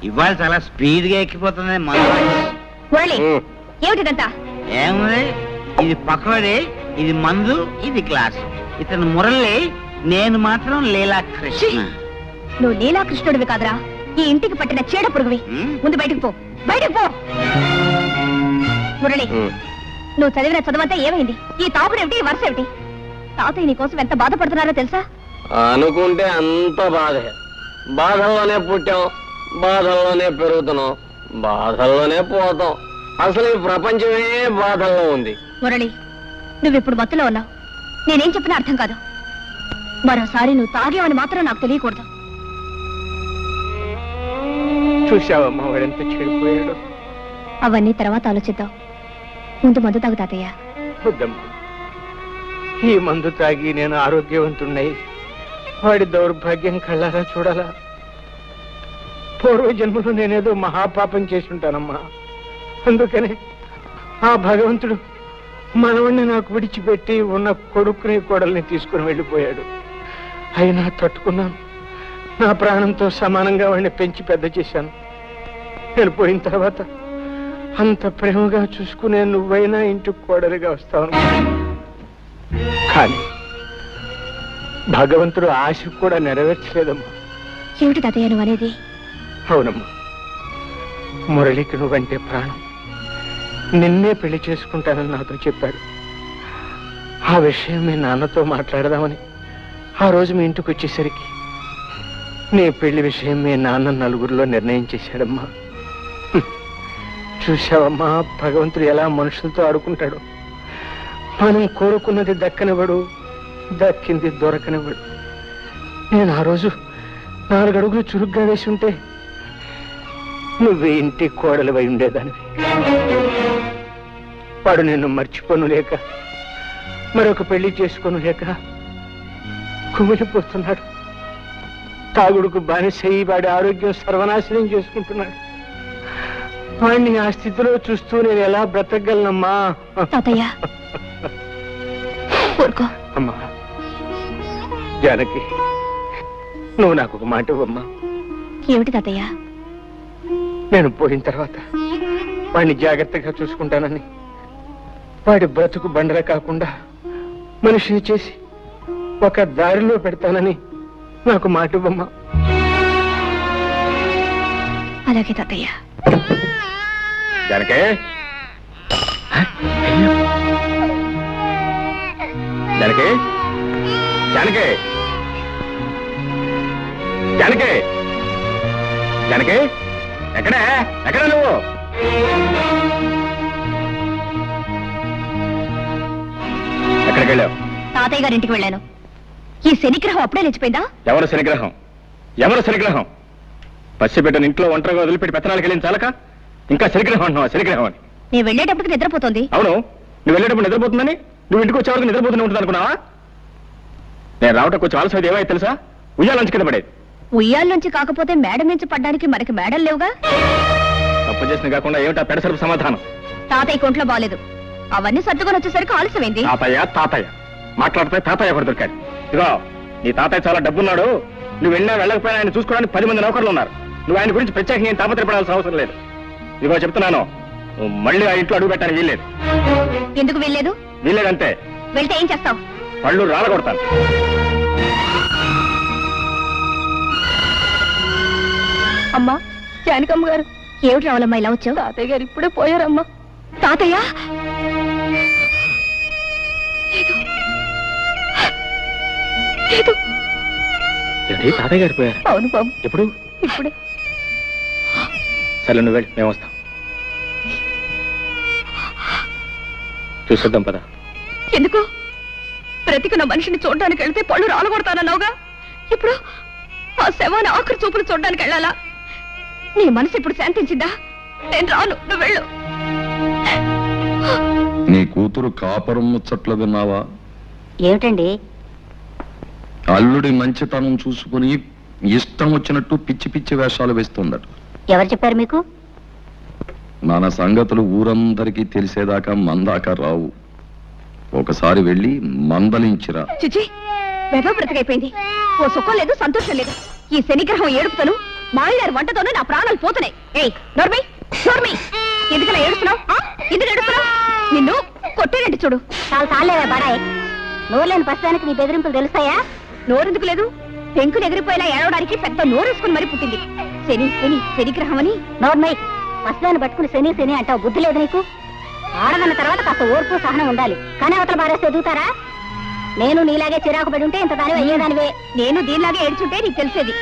ఇవాళ చాలా స్పీడ్ గా ఎక్కిపోతుంది ఏమిటిదంతా? ఏముంది, ఇది పకోడీ, ఇది మందు, ఇది గ్లాస్. ఇతను మురళి, నేను మాత్రం లీలా కృష్ణ. నువ్వు లీలా కృష్ణుడివి కాదురా, ఈ ఇంటికి పట్టిన చీడ పురుగువి. ముందు బయటకు పో, బయటకు పో. మురళి, నువ్వు చదివిన చదువంతా ఏమైంది? ఈ తాపుడేమిటి, ఈ వరుస ఏమిటి? తాతయ్య నీ కోసం ఎంత బాధపడుతున్నారో తెలుసా? అనుకుంటే అంత బాధే. బాధల్లోనే పుట్టాం, బాధల్లోనే పెరుగుతున్నాం, బాధల్లోనే పోతాం. అసలు ఈ ప్రపంచమే బాధల్లో ఉంది. మురళి, నువ్విప్పుడు మత్తులో ఉన్నావు. నేనేం చెప్పినా అర్థం కాదు. మరోసారి నువ్వు తాగేవని మాత్రం నాకు తెలియకూడదు. చూసావమ్మా వాడెంత చెడిపోయాడు. అవన్నీ తర్వాత ఆలోచిద్దాం. ముందు మందు తాగు తాతయ్య. వద్దమ్మా, ఈ మందు తాగి నేను ఆరోగ్యవంతున్నై వాడి దౌర్భాగ్యం కళ్ళారా చూడాలా? పూర్వజన్మలో నేనేదో మహాపాపం చేసి ఉంటానమ్మా. అందుకనే ఆ భగవంతుడు మనవణ్ణి నాకు విడిచిపెట్టి ఉన్న కొడుకుని కోడల్ని తీసుకుని వెళ్ళిపోయాడు. అయినా తట్టుకున్నాను. నా ప్రాణంతో సమానంగా వాడిని పెంచి పెద్ద చేశాను. నేను పోయిన తర్వాత అంత ప్రేమగా చూసుకునే నువ్వైనా ఇంటికి కోడలిగా వస్తావు. కానీ భగవంతుడు ఆశ కూడా నెరవేర్చలేదమ్మా. ఏమిటి తాతయ్య నువ్వు అనేది? అవునమ్మా, మురళికి నువ్వంటే ప్రాణం. నిన్నే పెళ్లి చేసుకుంటానని నాతో చెప్పాడు. ఆ విషయం మీ నాన్నతో మాట్లాడదామని ఆ రోజు మీ ఇంటికి వచ్చేసరికి నీ పెళ్లి విషయం మీ నాన్న నలుగురిలో నిర్ణయం చేశాడమ్మా. చూశావమ్మా, భగవంతుడు ఎలా మనుషులతో ఆడుకుంటాడు. మనం కోరుకున్నది దక్కనివ్వడు, దక్కింది దొరకనివ్వడు. నేను ఆ రోజు 4 అడుగులు చురుగ్గా వేసి ఉంటే నువ్వు ఇంటి కోడలివై ఉండేదానివి. వాడు నిన్ను మర్చిపోను లేక, మరొక పెళ్లి చేసుకోను లేక కుమిలిపోతున్నాడు. తాగుడుకు బానిసయి వాడి ఆరోగ్యం సర్వనాశనం చేసుకుంటున్నాడు. వాడిని ఆ స్థితిలో చూస్తూ నేను ఎలా బ్రతకగలనమ్మా? అమ్మా జానకి, నువ్వు నాకు ఒక మాట ఇవ్వమ్మా. ఏమిటి తాతయ్య? నేను పోయిన తర్వాత వాడిని జాగ్రత్తగా చూసుకుంటానని, వాడి బ్రతుకు బండర కాకుండా మనిషిని చేసి ఒక దారిలో పెడతానని నాకు మాట ఇవ్వమ్మా. అలాగే తాతయ్య. జానకే, జానకే, జానకే, జానకే, జానకే, ఎక్కడా ఎక్కడ నువ్వు? ఎక్కడికి వెళ్ళావు? తాతయ్య గారింటికి వెళ్ళాను. ఈ శనిగ్రహం అప్పుడే లేచిపోయిందా? ఎవరు శనిగ్రహం? ఎవరు శనిగ్రహం? పసిబిడ్డను ఇంట్లో ఒంటరిగా వదిలిపెట్టి పెత్తనాలకు వెళ్ళిన చాలక ఇంకా శనిగ్రహం అంటున్నావా? శనిగ్రహం అని నేను వెళ్ళేటప్పటికి నిద్రపోతుంది. అవును, నువ్వు వెళ్ళేటప్పుడు నిద్రపోతుందని నువ్వు ఇంటికి వచ్చేవరకు నిద్రపోతూనే ఉంటుంది అనుకున్నావా? నేను రావటం కొంచెం ఆలస్యం ఏమైతే తెలుసా? ఉయ్యాలంచి కింద పడేది. ఉయ్యాల నుంచి కాకపోతే మేడ నుంచి పడ్డానికి మనకి మేడలు లేవుగా. తప్పు చేసిన కాకుండా ఏమిటా పెడసరుపు సమాధానం? తాతయ్య కొంట్లో బాలేదు, అవన్నీ సర్దుకొని వచ్చేసరికి ఆలస్యమైంది. తాతయ్య తాతయ్య మాట్లాడితే తాతయ్య ఒకటి దొరికాడు. ఇదిగో, నీ తాతయ్య చాలా డబ్బున్నాడు. నువ్వు వెళ్ళినా వెళ్ళకపోయినా ఆయన చూసుకోవడానికి 10 మంది నౌకర్లు ఉన్నారు. నువ్వు ఆయన గురించి ప్రత్యేకంగా ఏం తాపత్రపడాల్సిన అవసరం లేదు. ఇదిగో చెప్తున్నాను, నువ్వు మళ్ళీ ఆ ఇంట్లో అడుగు పెట్టడానికి వీల్లేదు. ఎందుకు వీల్లేదు? వీల్లేదంతే. వెళ్తే ఏం చేస్తావు? పళ్ళు రాలగొడతాను. అమ్మా, జానకమ్మ గారు. ఏమిటి రావాలమ్మా ఇలా వచ్చావు? తాతయ్య గారు ఇప్పుడే పోయారమ్మా. తాతయ్య? తాతయ్య గారు పోయారు? అవును బాబు. ఎప్పుడు? ఇప్పుడే. సరే నువ్వు వెళ్ళి, మేము వస్తాం. చూసొద్దాం పద. ఎందుకు? బ్రతికున్న మనిషిని చూడడానికి వెళ్తే పళ్ళు రాలగొడతానన్నావుగా. ఇప్పుడు ఆ శవాన్ని ఆఖరి చూపులు చూడడానికి వెళ్ళాలా? నీ మనసు ఇప్పుడు శాంతించిందా? నేను రాను, నువ్వు వెళ్ళు. నీ కూతురు కాపురం ముచ్చట్లు విన్నావా? ఏమిటండి? అల్లుడి మంచితనం చూసుకుని ఇష్టం వచ్చినట్టు పిచ్చి పిచ్చి వేషాలు వేస్తుందట. ఎవరు చెప్పారు మీకు? మన సంగతులు ఊరందరికీ తెలిసేదాకా మందాక రావు. ఒకసారి వెళ్ళి మందలించిరా. చిచి, వెధవ బ్రతకైపోయింది. ఓ సుఖం లేదు, సంతోషం లేదు. ఈ శనిగ్రహం ఏడుపుతను మాయగారి వంటతోనే నా ప్రాణాలు పోతున్నాయి. ఏయ్ నోర్మి నోర్మి, ఎందుకలా ఏడుస్తున్నావు? ఎందుకు ఏడుస్తున్నావు? నిన్ను కొట్టేనండి చూడు. చాలా చాలేవే బడాయి. నోరులేని ప్రస్తుతానికి నీ బెదిరింపులు తెలుస్తాయా? నోరెందుకు లేదు? పెంకులు ఎగిరిపోయేలా ఏడవడానికి పెద్ద నోరేసుకుని మరీ పుట్టింది. శని శని శనిగ్రహం అని. నోర్మై, ప్రస్తుతాన్ని పట్టుకుని శని శని అంటావు. బుద్ధి లేదు నీకు? ఆడదన్న తర్వాత కాస్త ఓర్పు సహనం ఉండాలి. కానీ అవతల బారేస్తే ఎదుగుతారా? నేను నీలాగే చిరాకు పడి ఉంటే ఇంత దానివి అయ్యేదానివే. నేను దీనిలాగే ఏడ్చుంటే నీకు తెలిసేది.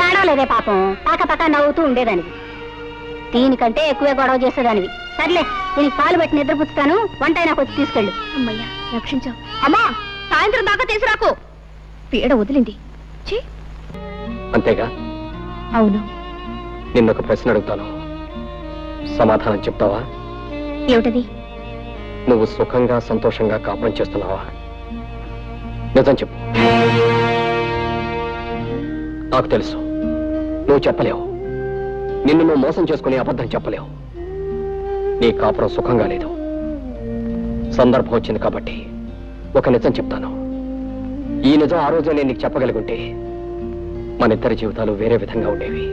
ఏడవలేదే పాపం, పక్క నవ్వుతూ ఉండేదానివి. దీనికంటే ఎక్కువే గొడవ చేసేదానివి. సర్లే, దీనికి పాలు పెట్టి నిద్రపుచ్చుతాను. వంట నాకు వచ్చి తీసుకెళ్ళు. అమ్మయ్యా రక్షించావు. అమ్మా సాయంత్రం దాకా తీసుకురాకు. పీడ వదిలింది. అంతేగా? అవును. నిన్నొక ప్రశ్న అడుగుతాను, సమాధానం చెప్తావా? ఏమిటది? నువ్వు సుఖంగా సంతోషంగా కాపురం చేస్తున్నావా? నిజం చెప్పు. నాకు తెలుసు నువ్వు చెప్పలేవు. నిన్ను నువ్వు మోసం చేసుకుని అబద్ధం చెప్పలేవు. నీ కాపురం సుఖంగా లేదు. సందర్భం వచ్చింది కాబట్టి ఒక నిజం చెప్తాను. ఈ నిజం ఆ రోజు నేను నీకు చెప్పగలుగుంటే మన ఇద్దరి జీవితాలు వేరే విధంగా ఉండేవి.